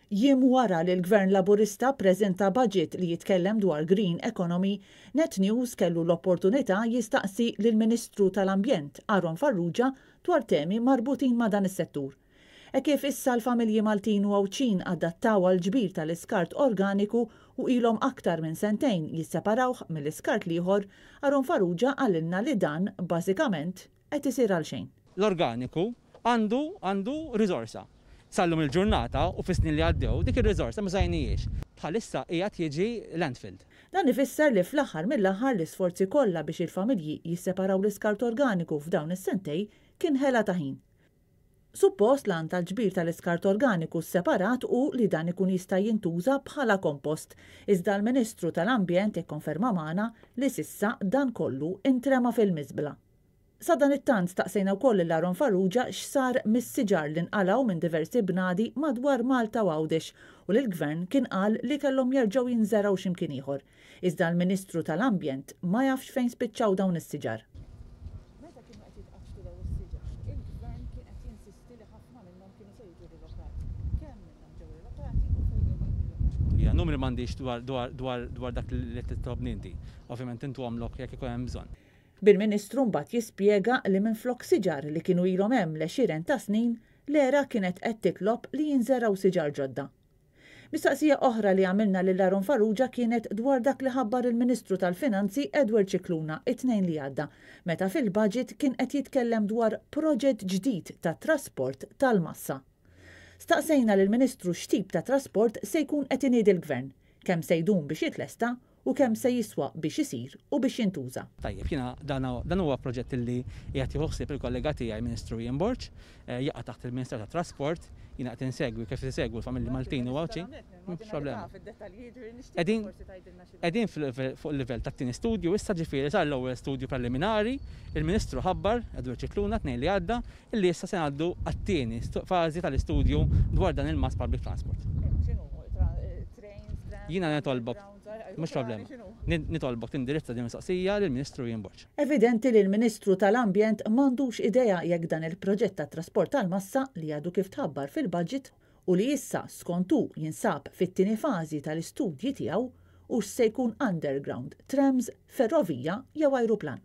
Jiem wara li l-Gvern Laburista ppreżenta budget li jitkellem dwar Green Economy, Net News kellu l-opportunità jistaqsi lill-Ministru tal-Ambjent Aaron Farrugia dwar temi marbutin ma' dan is-settur. Kif issa l-familji Maltin u Għawċin adattaw għal ġbir tal-iskart organiku u ilhom aktar minn sentejn jisseparawh mill-iskart liħor, Aaron Farrugia għalilna li dan bażikament qed isir għal xejn. L-organiku għandu riżorsa. Sallum il-ġurnata u fis-snin li għaddew dik ir-riżorsa ma żajnijiex. Bħalissa qiegħed jiġi landfill. Dan ifisser li fl-aħħar mill-aħħar l-isforzi kollha biex il-familji jisseparaw l-iskart organiku f'dawn is-sentej kien ħela ta' ħin. Suppost lan tal-ġbir tal-iskart organiku separat u li dan ikun jista' jintuża bħala kompost. Iżda l-Ministru tal-Ambjent ikkonferma magħna li sissa dan kollu intrema fil-miżbla. Sa dan it-tant staqsejna wkoll l-Aaron Farrugia x'sar mis-siġar li nqalgħu minn diversi bnadi madwar Malta u Għawdex u li l-Gvern kien qal li kellhom jerġgħu jinżeraw x'imkien ieħor. Iżda l-Ministru tal-Ambjent ma jafx fejn spiċċaw dawn is-siġar. Meta kienu qed jitqaxxu dawn is-siġar, il-Gvern kien qed jinsisti li ħafna minnhom kienu se jiġu rilokati. Kemm minnhom ġew rilokati u fejn Ja, numri m'għandix dwar dak li titlob inti. Ovvjament intu għamlok jekk ikun hemm bżonn. Bil-Ministru mbagħad jispjega li minflok siġar li kienu ilhom hemm l-20 ta' snin l-era kienet qed titlob li jinżeraw siġar ġodda. Mistaqsija oħra li għamilna lil Aaron Farrugia kienet dwar dak li ħabbar il-Ministru tal-Finanzi Edward Cicluna it-tnejn li għadda, meta fil-budget kien qed jitkellem dwar proġett ġdid ta' trasport tal-massa. Staqsejna lill-Ministru x'tip ta' trasport se jkun qed iniedi l-Gvern, kemm se jdum biex jitlesta u kemm se jiswa biex isir u biex jintuża. Tajjeb, jiena dan huwa proġett li qiegħed jieħossib il-kollega tiegħi Ministru Ian Borch, jaqa' taħt il-Ministru tat-Trasport, jiena qed insegwi kif isegwu l-familji Maltin u Għawċin. Mhux problema. Qegħdin fuq il-livell tat-tieni studju, issa ġifieri sar l-ewwel studju preliminari, il-Ministru ħabbar Edward Cicluna tnejn li għadda illi issa se ngħaddu għat-tieni fażi tal-istudju dwar dan il-mass public transport. Jiena nitolbok, mhux problema. Nitolbok tindirizza din mistoqsija lill-Ministru Ian Borch. Evidenti li l-Ministru tal-Ambjent m'għandux idea jekk dan il-proġett tat trasport tal-massa li għadu kif tħabbar fil-budget u li issa skontu jinsab fit-tieni fażi tal-istudji tiegħu u se jkun underground, trams, ferrovija jew ajruplan.